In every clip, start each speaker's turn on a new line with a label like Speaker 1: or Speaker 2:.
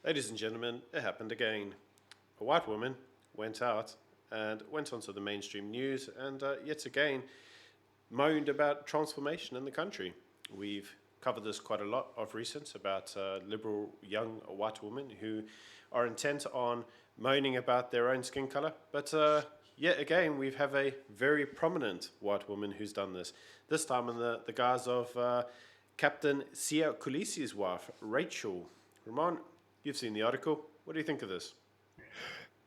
Speaker 1: Ladies and gentlemen, it happened again. A white woman went out and went onto the mainstream news and yet again moaned about transformation in the country. We've covered this quite a lot of recent about liberal young white women who are intent on moaning about their own skin color, but yet again we have a very prominent white woman who's done this. This time in the guise of Captain Sia Kulisi's wife, Rachel. Ramon, you've seen the article. What do you think of this?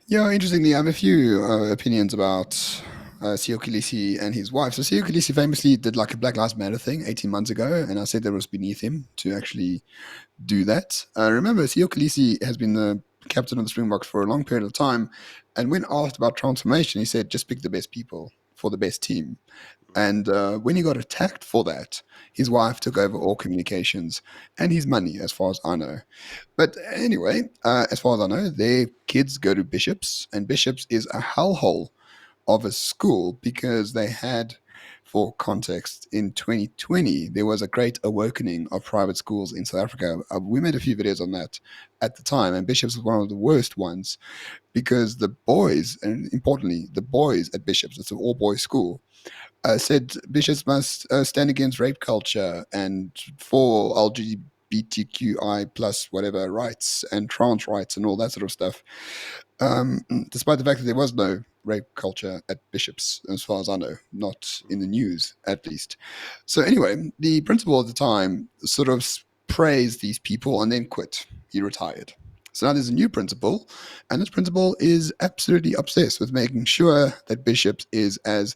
Speaker 2: Yeah, interestingly, I have a few opinions about Sio Khaleesi and his wife. So Sio Khaleesi famously did like a Black Lives Matter thing 18 months ago, and I said that was beneath him to actually do that. Remember, Sio Khaleesi has been the captain of the Springboks for a long period of time, and when asked about transformation, he said, just pick the best people for the best team. And when he got attacked for that, his wife took over all communications and his money, as far as I know. But anyway, as far as I know, their kids go to Bishops, and Bishops is a hellhole of a school because they had, for context, in 2020, there was a great awakening of private schools in South Africa. We made a few videos on that at the time, and Bishops was one of the worst ones because the boys, and importantly, the boys at Bishops, it's an all boys school, said bishops must stand against rape culture and for LGBTQI plus whatever rights and trans rights and all that sort of stuff. Despite the fact that there was no rape culture at bishops, as far as I know, not in the news at least. So anyway, the principal at the time sort of praised these people and then quit. He retired. So now there's a new principal, and this principal is absolutely obsessed with making sure that bishops is as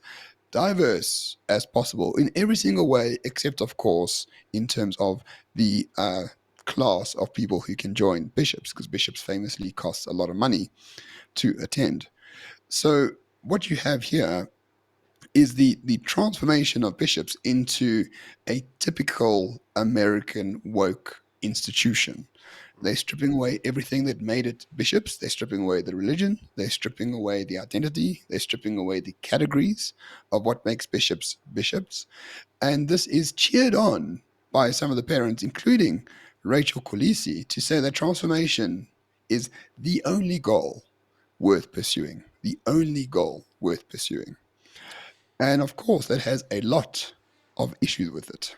Speaker 2: diverse as possible in every single way, except, of course, in terms of the class of people who can join bishops, because bishops famously cost a lot of money to attend. So, what you have here is the transformation of bishops into a typical American woke institution. They're stripping away everything that made it bishops. They're stripping away the religion. They're stripping away the identity. They're stripping away the categories of what makes bishops bishops. And this is cheered on by some of the parents, including Rachel Kulisi, to say that transformation is the only goal worth pursuing. The only goal worth pursuing. And of course, that has a lot of issues with it.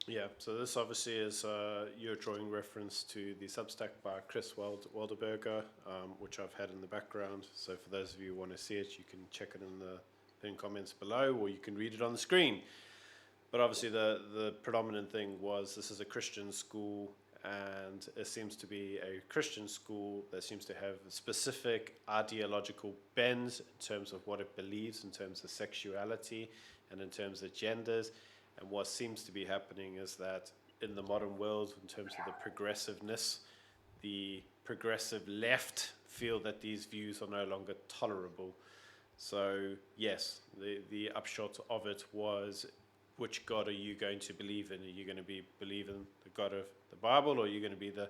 Speaker 1: Yeah, so this obviously is you're drawing reference to the Substack by Chris Walderberger, which I've had in the background. So for those of you who want to see it, you can check it in the pinned comments below, or you can read it on the screen. But obviously, the predominant thing was this is a Christian school, and it seems to be a Christian school that seems to have specific ideological bends in terms of what it believes, in terms of sexuality, and in terms of genders. And what seems to be happening is that in the modern world, in terms of the progressiveness, the progressive left feel that these views are no longer tolerable. So, yes, the upshot of it was which God are you going to believe in? Are you going to believe in the God of the Bible, or are you going to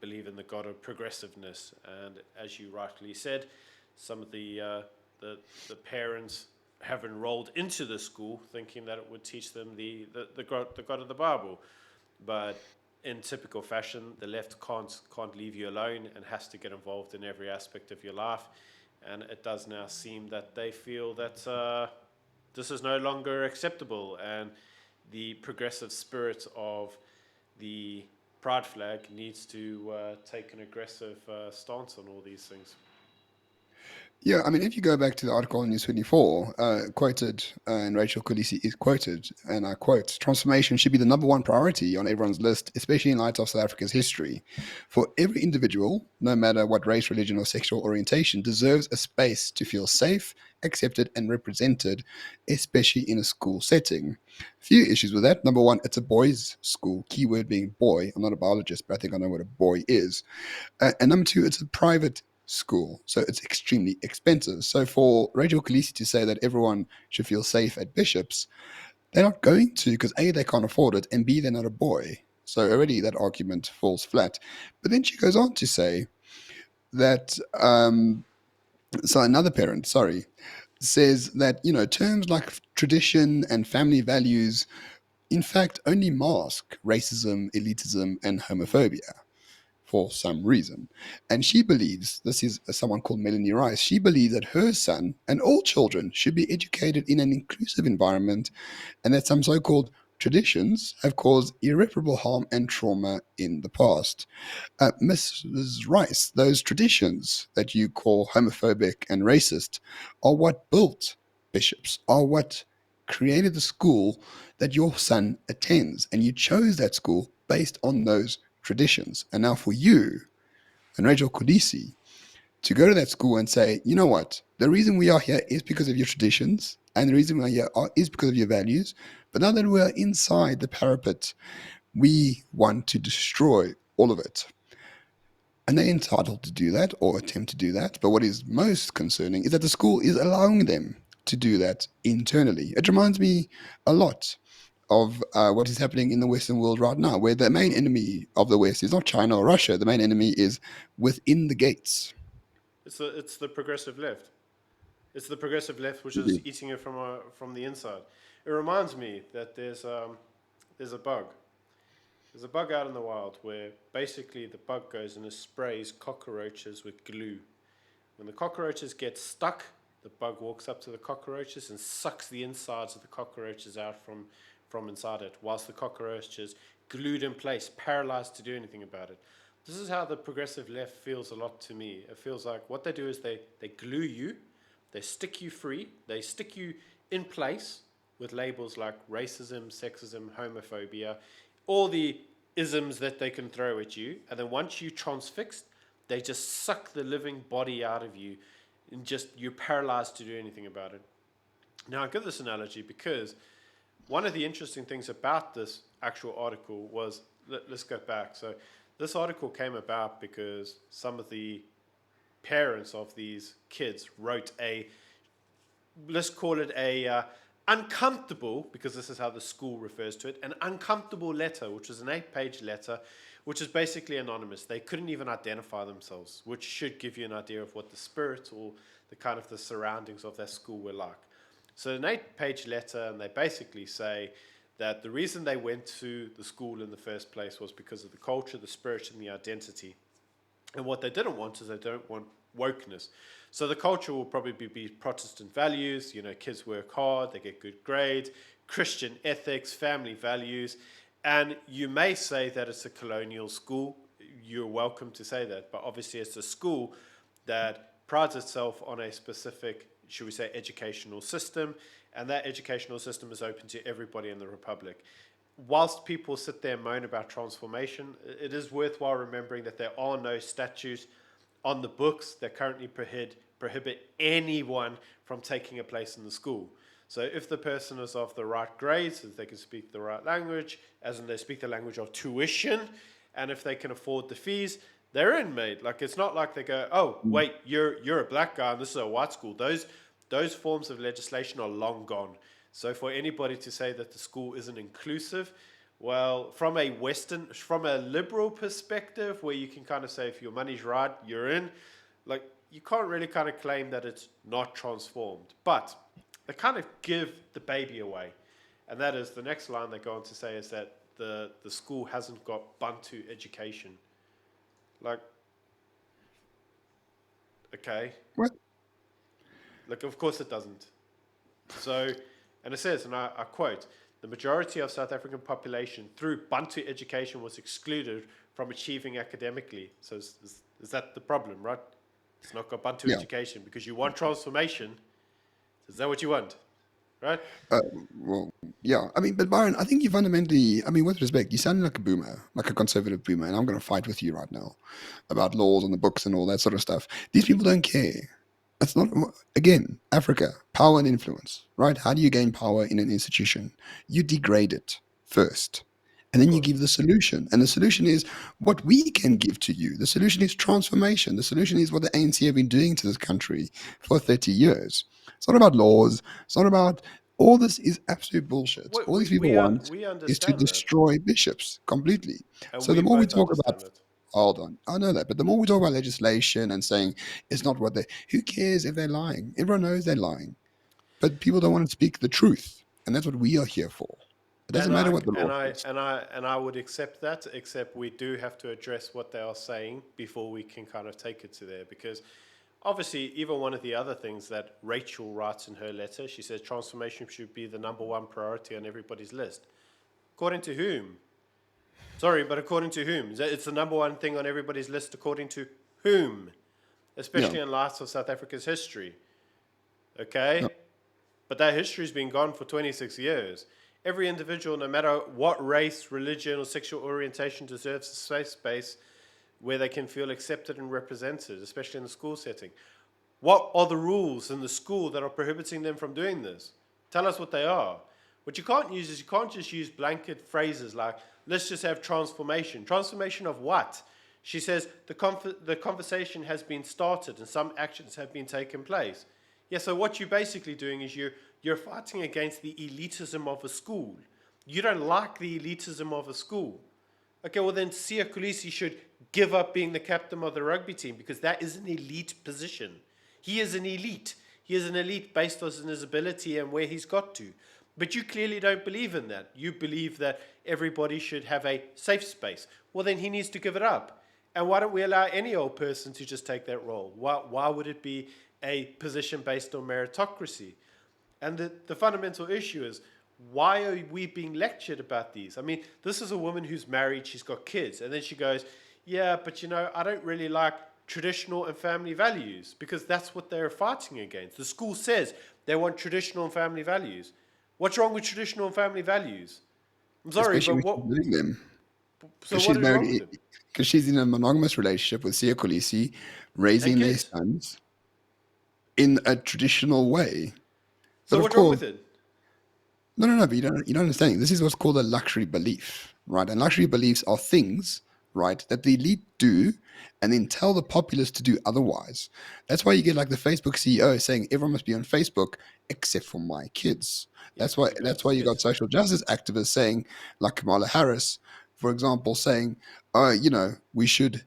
Speaker 1: believe in the God of progressiveness? And as you rightly said, some of the parents have enrolled into the school thinking that it would teach them the God of the Bible, but in typical fashion, the left can't leave you alone and has to get involved in every aspect of your life, and it does now seem that they feel that this is no longer acceptable, and the progressive spirit of the pride flag needs to take an aggressive stance on all these things.
Speaker 2: Yeah, I mean, if you go back to the article on News 24, quoted, and Rachel Kulisi is quoted, and I quote, transformation should be the number one priority on everyone's list, especially in light of South Africa's history. For every individual, no matter what race, religion, or sexual orientation, deserves a space to feel safe, accepted, and represented, especially in a school setting. Few issues with that. Number one, it's a boys' school, keyword being boy. I'm not a biologist, but I think I know what a boy is. And number two, it's a private school, so it's extremely expensive. So for Rachel Khaleesi to say that everyone should feel safe at Bishops, they're not going to because A, they can't afford it, and B, they're not a boy. So already that argument falls flat. But then she goes on to say that, so another parent, sorry, says that, terms like tradition and family values, in fact, only mask racism, elitism, and homophobia. for some reason. And she believes, this is someone called Melanie Rice, she believes that her son and all children should be educated in an inclusive environment, and that some so called traditions have caused irreparable harm and trauma in the past. Mrs. Rice, those traditions that you call homophobic and racist are what built bishops, are what created the school that your son attends. And you chose that school based on those traditions. And now for you and Rachel Kodisi to go to that school and say, you know what, the reason we are here is because of your traditions, and the reason we are here is because of your values. But now that we are inside the parapet, we want to destroy all of it. And they're entitled to do that or attempt to do that. But what is most concerning is that the school is allowing them to do that internally. It reminds me a lot of what is happening in the Western world right now, where the main enemy of the West is not China or Russia. The main enemy is within the gates.
Speaker 1: It's the progressive left. It's the progressive left which is
Speaker 2: Indeed.
Speaker 1: eating it from the inside. It reminds me that there's a bug. There's a bug out in the wild where basically the bug goes and it sprays cockroaches with glue. When the cockroaches get stuck, the bug walks up to the cockroaches and sucks the insides of the cockroaches out from inside it, whilst the cockroach is glued in place, paralyzed to do anything about it. This is how the progressive left feels a lot to me. It feels like what they do is they glue you, they stick you free, they stick you in place with labels like racism, sexism, homophobia, all the isms that they can throw at you. And then once you transfixed, they just suck the living body out of you and just you're paralyzed to do anything about it. Now, I give this analogy because one of the interesting things about this actual article was, let's go back. So this article came about because some of the parents of these kids wrote let's call it uncomfortable, because this is how the school refers to it, an uncomfortable letter, which was an 8-page letter, which is basically anonymous. They couldn't even identify themselves, which should give you an idea of what the spirit or the kind of the surroundings of that school were like. So an 8-page letter, and they basically say that the reason they went to the school in the first place was because of the culture, the spirit, and the identity. And what they didn't want is they don't want wokeness. So the culture will probably be Protestant values, kids work hard, they get good grades, Christian ethics, family values. And you may say that it's a colonial school. You're welcome to say that. But obviously it's a school that prides itself on a specific, should we say, educational system. And that educational system is open to everybody in the Republic. Whilst people sit there and moan about transformation, it is worthwhile remembering that there are no statutes on the books that currently prohibit anyone from taking a place in the school. So if the person is of the right grades, if they can speak the right language, as in they speak the language of tuition, and if they can afford the fees, they're in, mate. Like, it's not like they go, oh, wait, you're a black guy and this is a white school. Those forms of legislation are long gone. So for anybody to say that the school isn't inclusive, well, from a liberal perspective, where you can kind of say if your money's right, you're in, like, you can't really kind of claim that it's not transformed. But they kind of give the baby away. And that is the next line they go on to say is that the school hasn't got Bantu education. Like, okay.
Speaker 2: What?
Speaker 1: Like, of course it doesn't. So, and it says, and I quote, the majority of South African population through Bantu education was excluded from achieving academically. So is that the problem, right? It's not got Bantu
Speaker 2: Yeah.
Speaker 1: education because you want transformation. Is that what you want, right?
Speaker 2: Uh, well, yeah. I mean, but Byron, I think you fundamentally, I mean, with respect, you sound like a boomer, like a conservative boomer, and I'm going to fight with you right now about laws and the books and all that sort of stuff. These people don't care. It's not, again, Africa, power and influence, right? How do you gain power in an institution? You degrade it first, and
Speaker 1: Of
Speaker 2: then you
Speaker 1: course.
Speaker 2: give the solution. And the solution is what we can give to you. The solution is transformation. The solution is what the ANC have been doing to this country for 30 years. It's not about laws. It's not about all this is absolute bullshit.
Speaker 1: We,
Speaker 2: All
Speaker 1: we,
Speaker 2: these people
Speaker 1: we, un-
Speaker 2: want
Speaker 1: we
Speaker 2: is to
Speaker 1: understand that.
Speaker 2: destroy bishops completely.
Speaker 1: And
Speaker 2: So
Speaker 1: we
Speaker 2: the more we
Speaker 1: both
Speaker 2: talk about,
Speaker 1: understand that.
Speaker 2: hold on, I know that, but the more we talk about legislation and saying it's not what they, who cares if they're lying? Everyone knows they're lying, but people don't want to speak the truth, and that's what we are here for. It doesn't matter what the law says.
Speaker 1: And I would accept that, except we do have to address what they are saying before we can kind of take it to there. Because obviously, even one of the other things that Rachel writes in her letter, she says transformation should be the number one priority on everybody's list. According to whom? Sorry, but according to whom? It's the number one thing on everybody's list according to whom?
Speaker 2: Yeah,
Speaker 1: Especially in light of South Africa's history.
Speaker 2: yeah.
Speaker 1: Okay? But that history's been gone for 26 years. Every individual, no matter what race, religion, or sexual orientation, deserves a safe space where they can feel accepted and represented, especially in the school setting. What are the rules in the school that are prohibiting them from doing this? Tell us what they are. What you can't use is you can't just use blanket phrases like, let's just have transformation. Transformation of what? She says the conversation has been started and some actions have been taken place. Yeah, so what you're basically doing is you're fighting against the elitism of a school. You don't like the elitism of a school. Okay, well then Siya Kolisi should give up being the captain of the rugby team because that is an elite position. He is an elite. He is an elite based on his ability and where he's got to. But you clearly don't believe in that. You believe that everybody should have a safe space. Well, then he needs to give it up. And why don't we allow any old person to just take that role? Why would it be a position based on meritocracy? And the fundamental issue is, why are we being lectured about these? I mean, this is a woman who's married, she's got kids, and then she goes, yeah, but you know, I don't really like traditional and family values, because that's what they're fighting against. The school says they want traditional and family values. What's wrong with traditional and family values? I'm sorry,
Speaker 2: Especially
Speaker 1: but
Speaker 2: when
Speaker 1: what?
Speaker 2: she's doing them.
Speaker 1: So
Speaker 2: Because
Speaker 1: what
Speaker 2: she's
Speaker 1: is wrong with
Speaker 2: married,
Speaker 1: them?
Speaker 2: because she's in a monogamous relationship with Siya Kolisi,
Speaker 1: And
Speaker 2: raising their
Speaker 1: kids.
Speaker 2: sons in a traditional way.
Speaker 1: So
Speaker 2: But of
Speaker 1: what's wrong
Speaker 2: course,
Speaker 1: with it?
Speaker 2: no, but you don't understand. This is what's called a luxury belief, right? And luxury beliefs are things, right, that the elite do and then tell the populace to do otherwise. That's why you get like the Facebook CEO saying everyone must be on Facebook except for my kids.
Speaker 1: Yeah, because he
Speaker 2: That's
Speaker 1: blames
Speaker 2: why
Speaker 1: his
Speaker 2: you got
Speaker 1: kids.
Speaker 2: social justice activists saying, like Kamala Harris, for example, saying, we should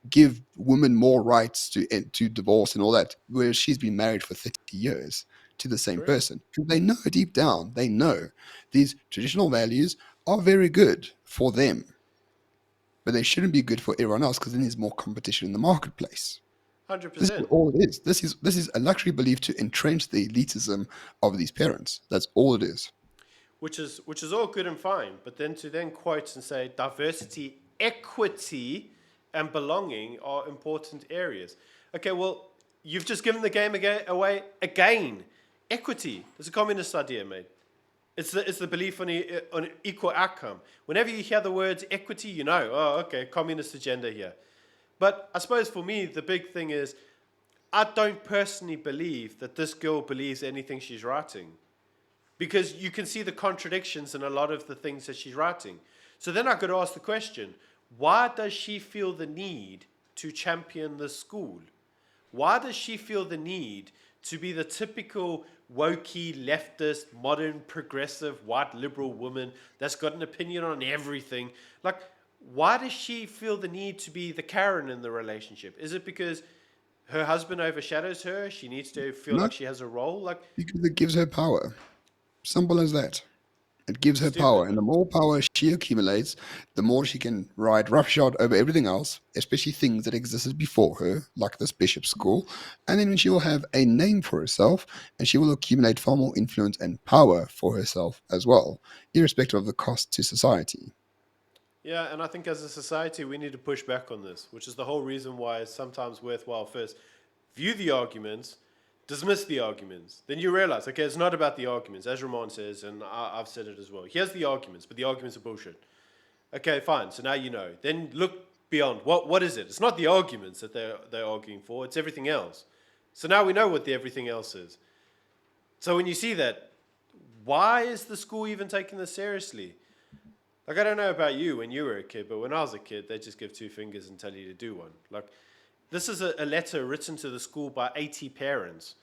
Speaker 2: give women more rights to divorce and all that, whereas she's been married for 30 years to the same
Speaker 1: Correct.
Speaker 2: person. Because they know deep down, they know these traditional values are very good for them, but they shouldn't be good for everyone else because then there's more competition in the marketplace. This is
Speaker 1: 100%.
Speaker 2: all it is. This is a luxury belief to entrench the elitism of these parents. That's all it is.
Speaker 1: Which is all good and fine, but then to then quote and say diversity, equity, and belonging are important areas. Okay, well, you've just given the game away again. Equity is a communist idea, mate. It's the belief on equal outcome. Whenever you hear the words equity, you know, oh, okay, communist agenda here. But I suppose for me, the big thing is I don't personally believe that this girl believes anything she's writing, because you can see the contradictions in a lot of the things that she's writing. So then I could ask the question, why does she feel the need to champion the school? Why does she feel the need to be the typical wokey, leftist, modern, progressive, white liberal woman that's got an opinion on everything? Like, why does she feel the need to be the Karen in the relationship? Is it because her husband overshadows her? She needs to feel
Speaker 2: No,
Speaker 1: like she has a role? Like,
Speaker 2: because it gives her power. Simple as that. It gives her power,
Speaker 1: stupid,
Speaker 2: and
Speaker 1: man.
Speaker 2: the more power she accumulates, the more she can ride roughshod over everything else, especially things that existed before her, like this bishop school. And then she will have a name for herself, and she will accumulate far more influence and power for herself as well, irrespective of the cost to society.
Speaker 1: Yeah, and I think as a society, we need to push back on this, which is the whole reason why it's sometimes worthwhile first view the arguments, dismiss the arguments. Then you realize, okay, it's not about the arguments, as Ramon says, and I've said it as well. Here's the arguments, but the arguments are bullshit. Okay, fine. So now you know. Then look beyond. What is it? It's not the arguments that they're arguing for. It's everything else. So now we know what the everything else is. So when you see that, why is the school even taking this seriously? Like, I don't know about you when you were a kid, but when I was a kid, they just give two fingers and tell you to do one. Like, this is a letter written to the school by 80 parents.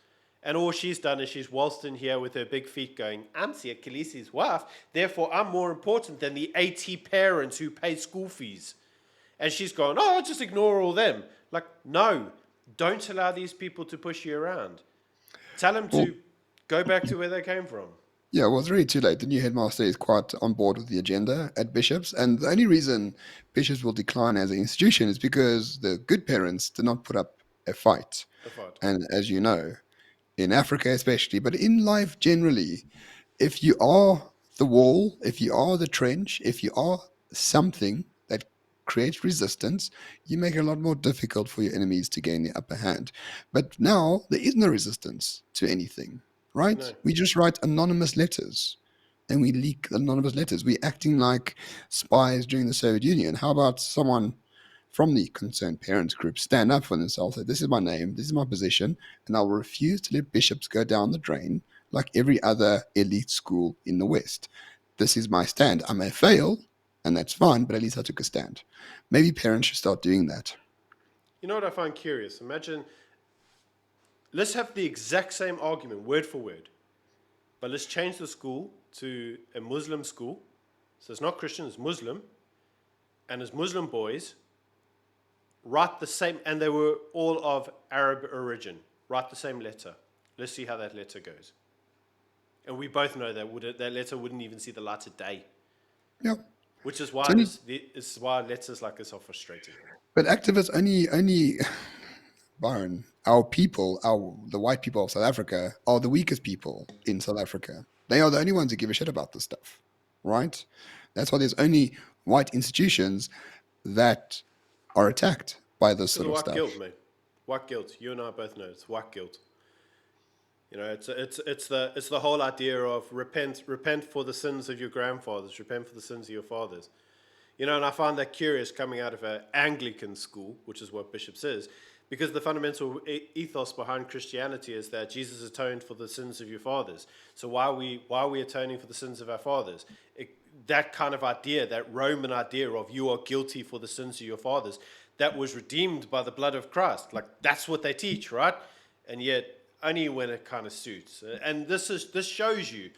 Speaker 1: And all she's done is she's waltzed in here with her big feet going, I'm Siya Kolisi's wife, therefore I'm more important than the 80 parents who pay school fees. And she's gone, oh, I'll just ignore all them. Like, no, don't allow these people to push you around. Tell them
Speaker 2: Well,
Speaker 1: to go back to where they came from.
Speaker 2: Yeah, well, it's really too late. The new headmaster is quite on board with the agenda at bishops, and the only reason bishops will decline as an institution is because the good parents did not put up a fight.
Speaker 1: A fight.
Speaker 2: And as you know, in Africa especially, but in life generally, if you are the wall, if you are the trench, if you are something that creates resistance, you make it a lot more difficult for your enemies to gain the upper hand. But now there is no resistance to anything, right?
Speaker 1: No.
Speaker 2: We just write anonymous letters and we leak anonymous letters. We're acting like spies during the Soviet Union. How about someone from the concerned parents group stand up for themselves, say, this is my name, this is my position, and I will refuse to let bishops go down the drain like every other elite school in the West. This is my stand. I may fail, and that's fine, but at least I took a stand. Maybe parents should start doing that.
Speaker 1: You know what I find curious? Imagine, let's have the exact same argument, word for word, but let's change the school to a Muslim school. So it's not Christian, it's Muslim. And as Muslim boys, write the same, and they were all of Arab origin, write the same letter. Let's see how that letter goes. And we both know that letter wouldn't even see the light of day,
Speaker 2: Yeah.
Speaker 1: which is
Speaker 2: It's
Speaker 1: why
Speaker 2: only,
Speaker 1: it's why letters like this are frustrating.
Speaker 2: but activists only Byron, our people, the white people of South Africa, are the weakest people in South Africa. They are the only ones who give a shit about this stuff, right? That's why there's only white institutions that are attacked by this
Speaker 1: Because
Speaker 2: sort
Speaker 1: of
Speaker 2: of
Speaker 1: white
Speaker 2: stuff.
Speaker 1: guilt, mate. White guilt. You and I both know it's white guilt. You know, it's the whole idea of repent for the sins of your grandfathers, repent for the sins of your fathers. You know, and I find that curious coming out of an Anglican school, which is what bishops is, because the fundamental ethos behind Christianity is that Jesus atoned for the sins of your fathers. So why are we atoning for the sins of our fathers? That kind of idea, that Roman idea of you are guilty for the sins of your fathers, that was redeemed by the blood of Christ. Like that's what they teach, right? And yet only when it kind of suits. And this shows you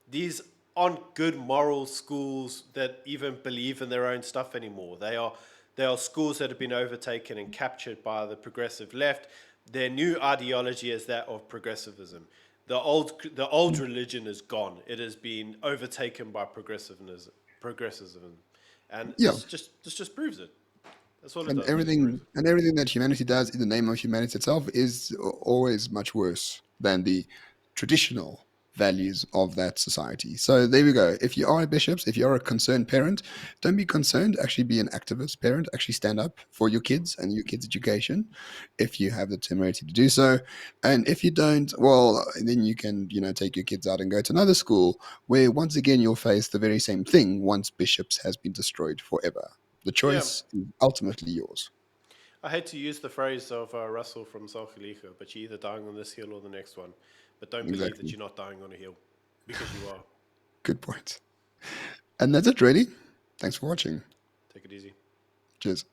Speaker 1: these aren't good moral schools that even believe in their own stuff anymore. They are schools that have been overtaken and captured by the progressive left. Their new ideology is that of progressivism. The old religion is gone. It has been overtaken by progressivism, and
Speaker 2: Yeah,
Speaker 1: this just proves it. That's all it
Speaker 2: and
Speaker 1: does. It just proves it.
Speaker 2: everything that humanity does in the name of humanity itself is always much worse than the traditional values of that society. So there we go. If you are bishops, if you're a concerned parent, don't be concerned. Actually, be an activist parent. Actually, stand up for your kids and your kids' education, if you have the temerity to do so. And if you don't, well, then you can, take your kids out and go to another school where once again you'll face the very same thing once bishops has been destroyed forever. The
Speaker 1: Yeah,
Speaker 2: choice is ultimately yours.
Speaker 1: I hate to use the phrase of Russell from Elitism, but you're either dying on this hill or the next one. But don't believe that
Speaker 2: Exactly.
Speaker 1: you're not dying on a hill, because you are.
Speaker 2: Good point. And that's it, really. Thanks for watching.
Speaker 1: Take it easy.
Speaker 2: Cheers.